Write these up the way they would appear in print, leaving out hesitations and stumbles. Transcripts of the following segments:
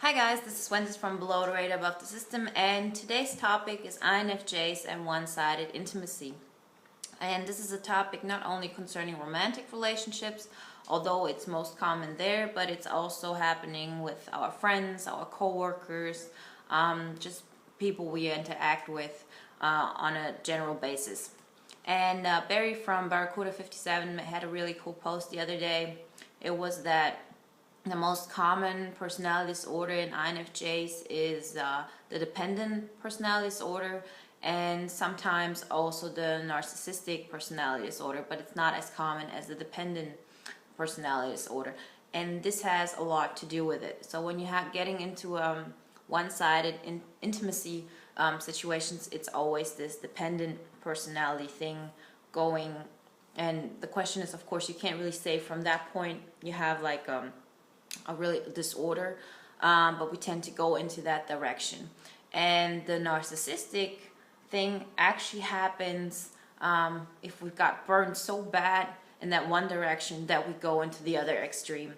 Hi guys, this is Wenzes from Below the Radar Above the System, and today's topic is INFJs and one-sided intimacy. And this is a topic not only concerning romantic relationships, although it's most common there, but it's also happening with our friends, our co-workers, just people we interact with on a general basis. And Barry from Barracuda57 had a really cool post the other day. It was that the most common personality disorder in INFJs is the dependent personality disorder, and sometimes also the narcissistic personality disorder, but it's not as common as the dependent personality disorder. And this has a lot to do with it. So when you have getting into one-sided intimacy situations, it's always this dependent personality thing going. And the question is, of course, you can't really say from that point you have like a really disorder, but we tend to go into that direction. And the narcissistic thing actually happens if we got burned so bad in that one direction that we go into the other extreme,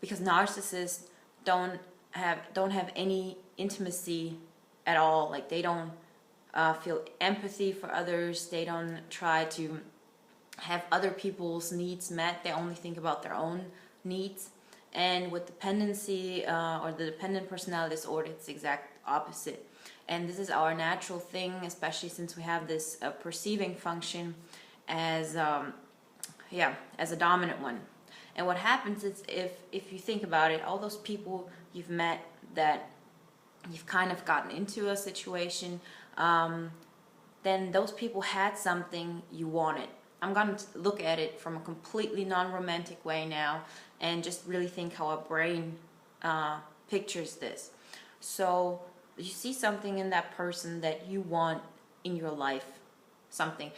because narcissists don't have any intimacy at all. Like, they don't feel empathy for others. They don't try to have other people's needs met. They only think about their own needs. And with dependency or the dependent personality disorder, it's the exact opposite. And this is our natural thing, especially since we have this perceiving function as as a dominant one. And what happens is, if you think about it, all those people you've met that you've kind of gotten into a situation, then those people had something you wanted. I'm going to look at it from a completely non-romantic way now and just really think how our brain pictures this. So you see something in that person that you want in your life, something,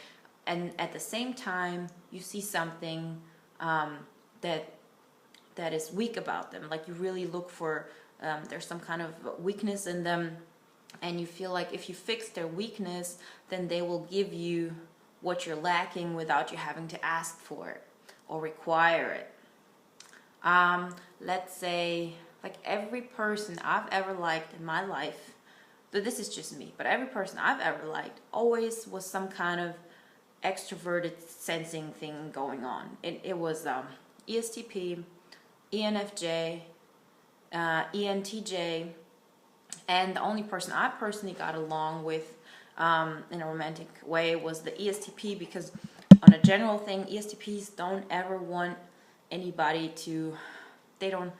and at the same time you see something that is weak about them. Like, you really look for there's some kind of weakness in them, and you feel like if you fix their weakness, then they will give you what you're lacking without you having to ask for it or require it. Let's say, like, every person I've ever liked in my life, but this is just me, but every person I've ever liked always was some kind of extroverted sensing thing going on. It was ESTP, ENFJ, ENTJ, and the only person I personally got along with in a romantic way was the ESTP, because on a general thing, ESTPs don't ever want anybody to, they don't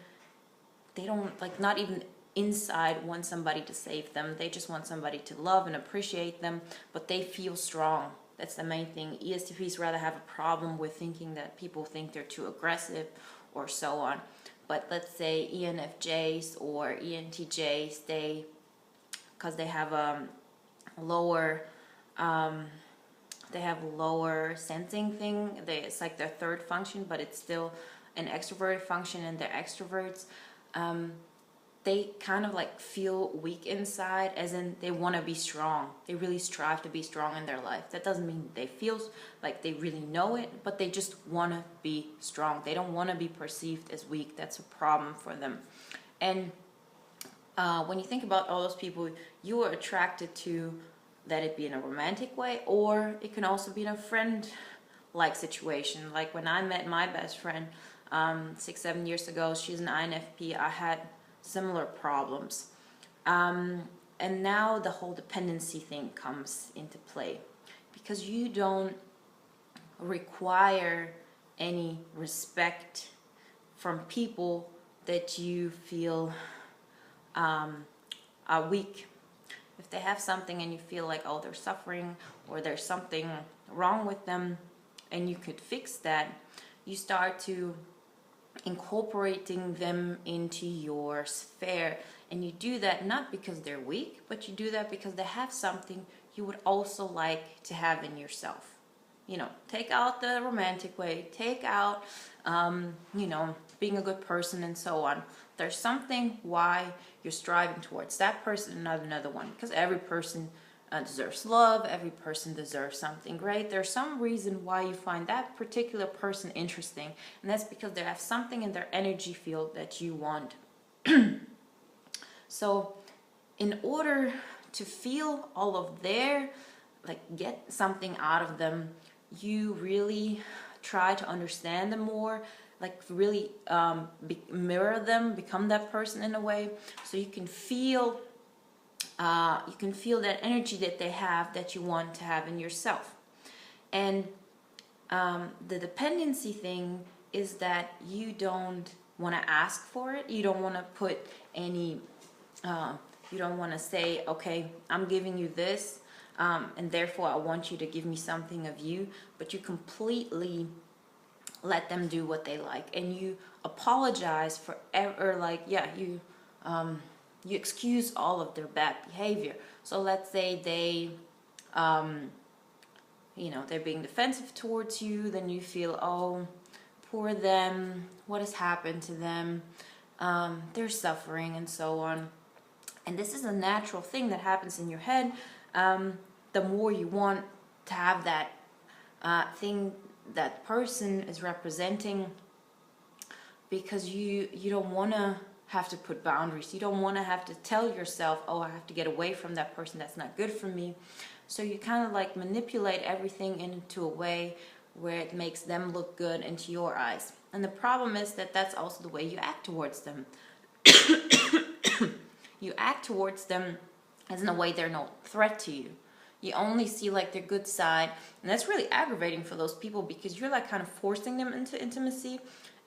like, not even inside want somebody to save them. They just want somebody to love and appreciate them, but they feel strong. That's the main thing. ESTPs rather have a problem with thinking that people think they're too aggressive or so on. But let's say ENFJs or ENTJs, because they have lower sensing thing. It's like their third function, but it's still an extroverted function, and they're extroverts. They kind of like feel weak inside, as in they want to be strong. They really strive to be strong in their life. That doesn't mean they feel like they really know it, but they just want to be strong. They don't want to be perceived as weak. That's a problem for them. And when you think about all those people you are attracted to, that it be in a romantic way, or it can also be in a friend-like situation. Like when I met my best friend 6-7 years ago, she's an INFP. I had similar problems. And now the whole dependency thing comes into play, because you don't require any respect from people that you feel are weak. If they have something and you feel like, oh, they're suffering or there's something wrong with them and you could fix that, you start to incorporating them into your sphere. And you do that not because they're weak, but you do that because they have something you would also like to have in yourself. You know, take out the romantic way, take out, being a good person and so on. There's something why you're striving towards that person and not another one, because every person deserves love, every person deserves something great. There's some reason why you find that particular person interesting, and that's because they have something in their energy field that you want. So in order to feel all of their, like, get something out of them, you really try to understand them more, like really mirror them, become that person in a way, so you can feel that energy that they have, that you want to have in yourself. And the dependency thing is that you don't want to ask for it. You don't want to put any, you don't want to say, okay, I'm giving you this, and therefore I want you to give me something of you, but you completely let them do what they like, and you apologize for ever, like, yeah, you excuse all of their bad behavior. So let's say they, they're being defensive towards you, then you feel, oh, poor them, what has happened to them, they're suffering, and so on. And this is a natural thing that happens in your head. The more you want to have that thing that person is representing, because you don't want to have to put boundaries. You don't want to have to tell yourself, oh, I have to get away from that person, that's not good for me. So you kind of like manipulate everything into a way where it makes them look good into your eyes. And the problem is that that's also the way you act towards them. You act towards them as in a way they're no threat to you. You only see like their good side, and that's really aggravating for those people, because you're like kind of forcing them into intimacy,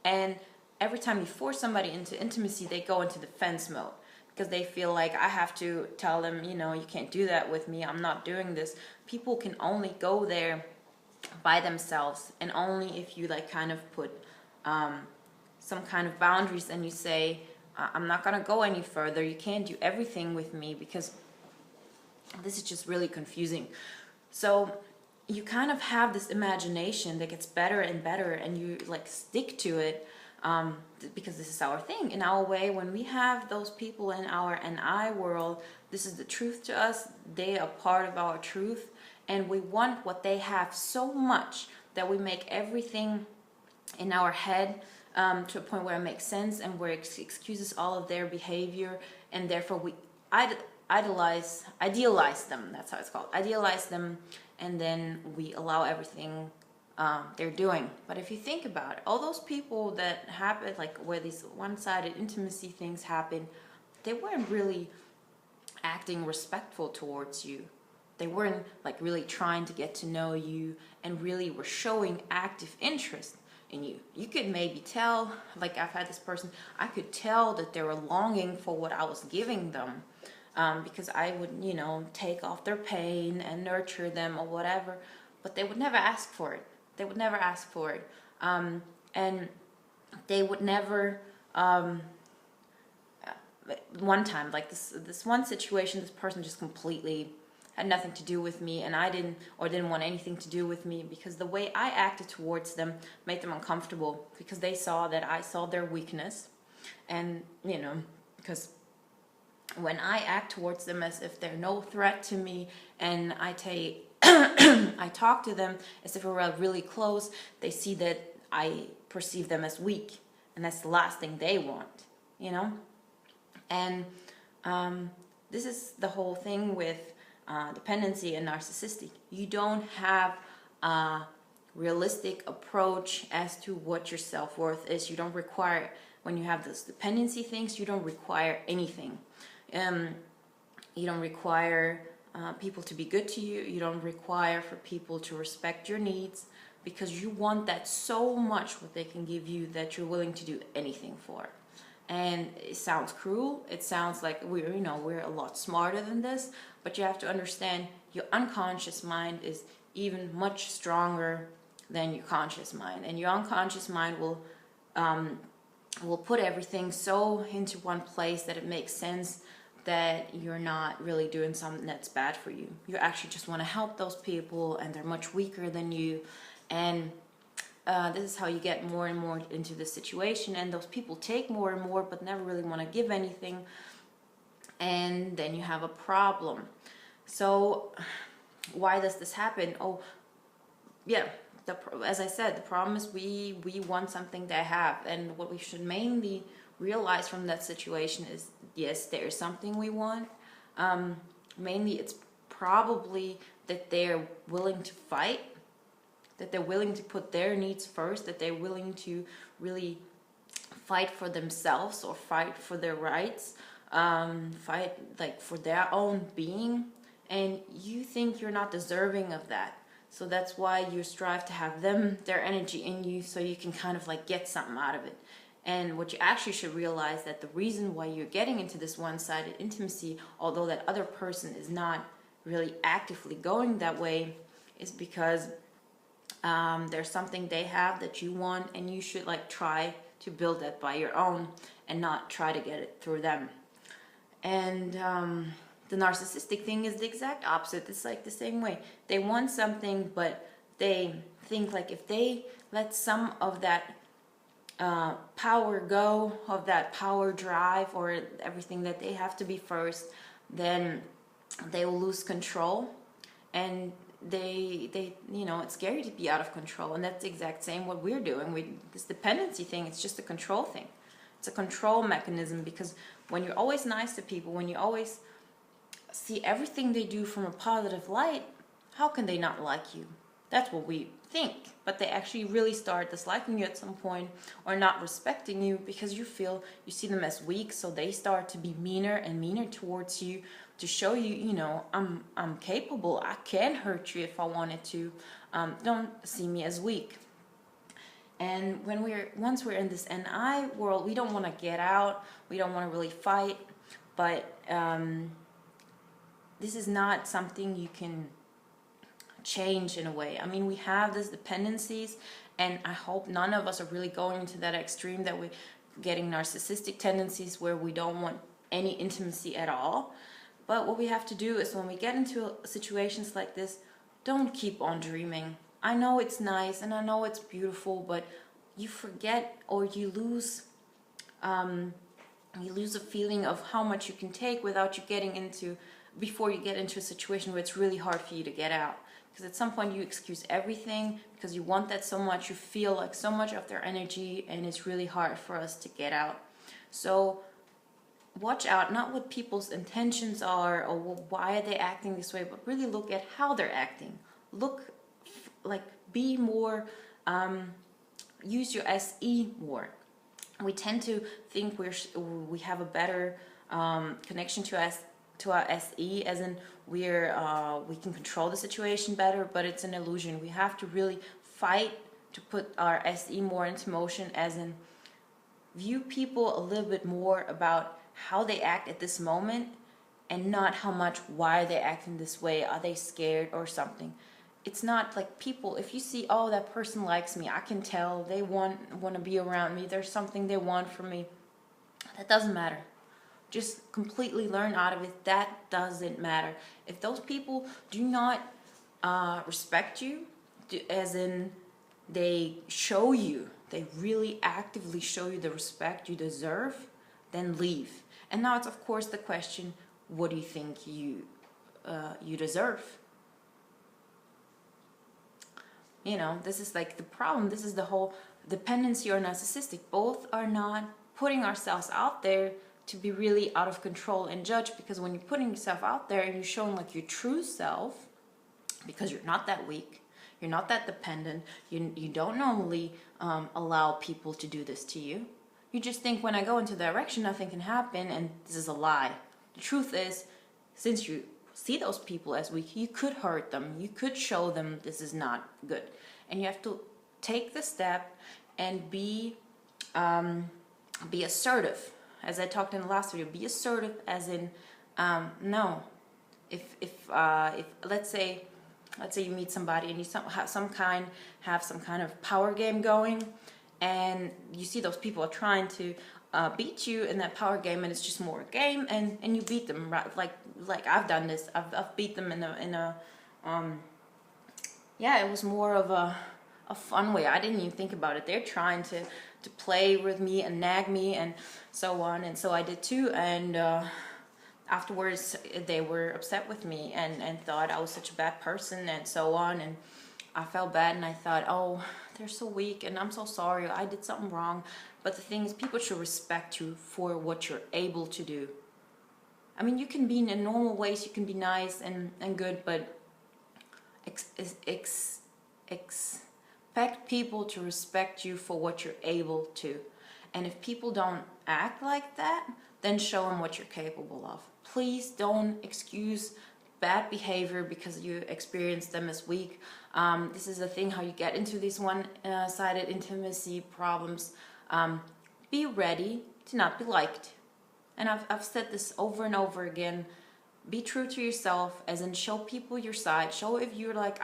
and every time you force somebody into intimacy, they go into defense mode, because they feel like, I have to tell them, you can't do that with me, I'm not doing this. People can only go there by themselves, and only if you like kind of put some kind of boundaries, and you say, I'm not gonna go any further, you can't do everything with me, because this is just really confusing. So you kind of have this imagination that gets better and better, and you like stick to it, because this is our thing. In our way, when we have those people in our NI world, this is the truth to us, they are part of our truth, and we want what they have so much that we make everything in our head to a point where it makes sense, and where it excuses all of their behavior, and therefore we idealize them, that's how it's called, idealize them, and then we allow everything they're doing. But if you think about it, all those people that happen, like where these one-sided intimacy things happen, they weren't really acting respectful towards you. They weren't like really trying to get to know you, and really were showing active interest in you. You could maybe tell, like I've had this person, I could tell that they were longing for what I was giving them, because I would, take off their pain and nurture them or whatever, but they would never ask for it. They would never ask for it. And they would never, one time, like this one situation, this person just completely had nothing to do with me, and I didn't want anything to do with me, because the way I acted towards them made them uncomfortable, because they saw that I saw their weakness. And because when I act towards them as if they're no threat to me, and I talk to them as if we're really close, they see that I perceive them as weak, and that's the last thing they want, And this is the whole thing with dependency and narcissistic. You don't have a realistic approach as to what your self-worth is. You don't require, when you have those dependency things, you don't require anything. You don't require people to be good to you. You don't require for people to respect your needs, because you want that so much, what they can give you, that you're willing to do anything for. And it sounds cruel. It sounds like we're a lot smarter than this, but you have to understand your unconscious mind is even much stronger than your conscious mind, and your unconscious mind will put everything so into one place that it makes sense, that you're not really doing something that's bad for you. You actually just want to help those people, and they're much weaker than you, and this is how you get more and more into this situation, and those people take more and more but never really want to give anything, and then you have a problem. So why does this happen? Oh yeah, as I said, the problem is we want something they have, and what we should mainly realize from that situation is yes, there is something we want. Mainly it's probably that they're willing to fight, that they're willing to put their needs first, that they're willing to really fight for themselves or fight for their rights, fight like for their own being, and you think you're not deserving of that. So that's why you strive to have their energy in you, so you can kind of like get something out of it. And what you actually should realize, that the reason why you're getting into this one-sided intimacy, although that other person is not really actively going that way, is because there's something they have that you want, and you should like try to build that by your own and not try to get it through them. And the narcissistic thing is the exact opposite. It's like the same way. They want something, but they think like if they let some of that power go, of that power drive, or everything that they have to be first, then they will lose control. And they you know, it's scary to be out of control. And that's the exact same what we're doing. This dependency thing, it's just a control thing. It's a control mechanism, because when you're always nice to people, when you always see everything they do from a positive light, how can they not like you? That's what we think. But they actually really start disliking you at some point, or not respecting you, because you see them as weak. So they start to be meaner and meaner towards you, to show you, you know, I'm capable. I can hurt you if I wanted to. Don't see me as weak. And once we're in this NI world, we don't want to get out. We don't want to really fight. But this is not something you can change in a way. I mean, we have these dependencies, and I hope none of us are really going into that extreme that we're getting narcissistic tendencies where we don't want any intimacy at all. But what we have to do is, when we get into situations like this, don't keep on dreaming. I know it's nice and I know it's beautiful, but you forget, or you lose a feeling of how much you can take before you get into a situation where it's really hard for you to get out. Because at some point you excuse everything because you want that so much, you feel like so much of their energy, and it's really hard for us to get out. So watch out, not what people's intentions are or why are they acting this way, but really look at how they're acting. Be more, use your SE more. We tend to think we have a better connection to our SE, as in we can control the situation better, but it's an illusion. We have to really fight to put our SE more into motion, as in view people a little bit more about how they act at this moment, and not how much why they acting this way. Are they scared or something? It's not like people, if you see, oh, that person likes me, I can tell they want to be around me, there's something they want from me. That doesn't matter. Just completely learn out of it. That doesn't matter. If those people do not respect you, as in they really actively show you the respect you deserve, then leave. And now it's of course the question, what do you think you deserve? You know, this is like the problem. This is the whole dependency or narcissistic. Both are not putting ourselves out there to be really out of control and judge, because when you're putting yourself out there and you're showing like your true self, because you're not that weak, you're not that dependent, you don't normally allow people to do this to you. You just think, when I go into that direction, nothing can happen, and this is a lie. The truth is, since you see those people as weak, you could hurt them, you could show them this is not good. And you have to take the step and be assertive. As I talked in the last video, be assertive, as in no. If let's say you meet somebody and you have some kind of power game going, and you see those people are trying to beat you in that power game, and it's just more a game, and you beat them, right? Like I've done this. I've beat them in a yeah, it was more of a fun way. I didn't even think about it. They're trying to play with me and nag me and so on, and so I did too. And afterwards they were upset with me and thought I was such a bad person and so on, and I felt bad, and I thought, oh, they're so weak and I'm so sorry, I did something wrong. But the thing is, people should respect you for what you're able to do. I mean, you can be in normal ways, you can be nice and good, but expect people to respect you for what you're able to. And if people don't act like that, then show them what you're capable of. Please don't excuse bad behavior because you experience them as weak. This is the thing, how you get into these one-sided intimacy problems. Be ready to not be liked. And I've said this over and over again. Be true to yourself, as in show people your side. Show if you're like,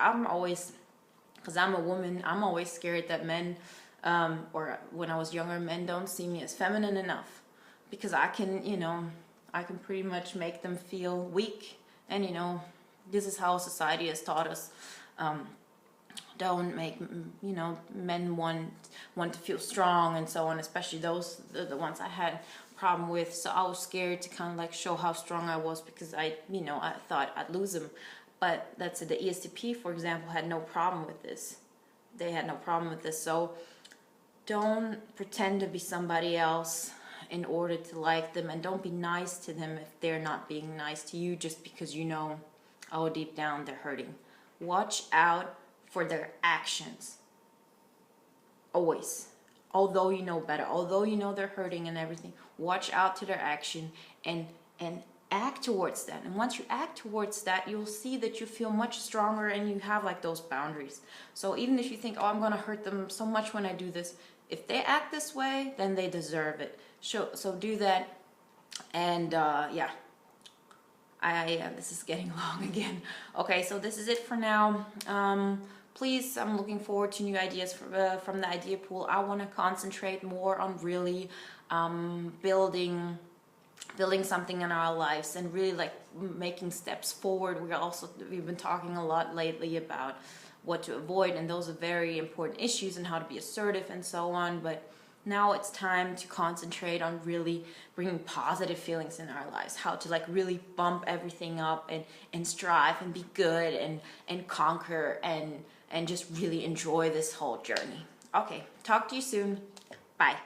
because I'm a woman, I'm always scared that men, or when I was younger, men don't see me as feminine enough. Because I can pretty much make them feel weak. And this is how society has taught us. Don't make men want to feel strong and so on, especially those the ones I had problem with. So I was scared to kind of like show how strong I was, because I thought I'd lose them. But that's it. The ESTP, for example, had no problem with this. They had no problem with this. So don't pretend to be somebody else in order to like them, and don't be nice to them if they're not being nice to you just because oh, deep down they're hurting. Watch out for their actions. Always. Although you know better, although you know they're hurting and everything, watch out to their action and act towards that. And once you act towards that, you'll see that you feel much stronger and you have like those boundaries. So even if you think, oh, I'm gonna hurt them so much when I do this, if they act this way, then they deserve it. So do that. And yeah, this is getting long again. Okay, so this is it for now. Please, I'm looking forward to new ideas from the idea pool. I want to concentrate more on really building something in our lives and really like making steps forward. We've been talking a lot lately about what to avoid, and those are very important issues, and how to be assertive and so on. But now it's time to concentrate on really bringing positive feelings in our lives, how to like really bump everything up and strive and be good and conquer and just really enjoy this whole journey. Okay, talk to you soon. Bye.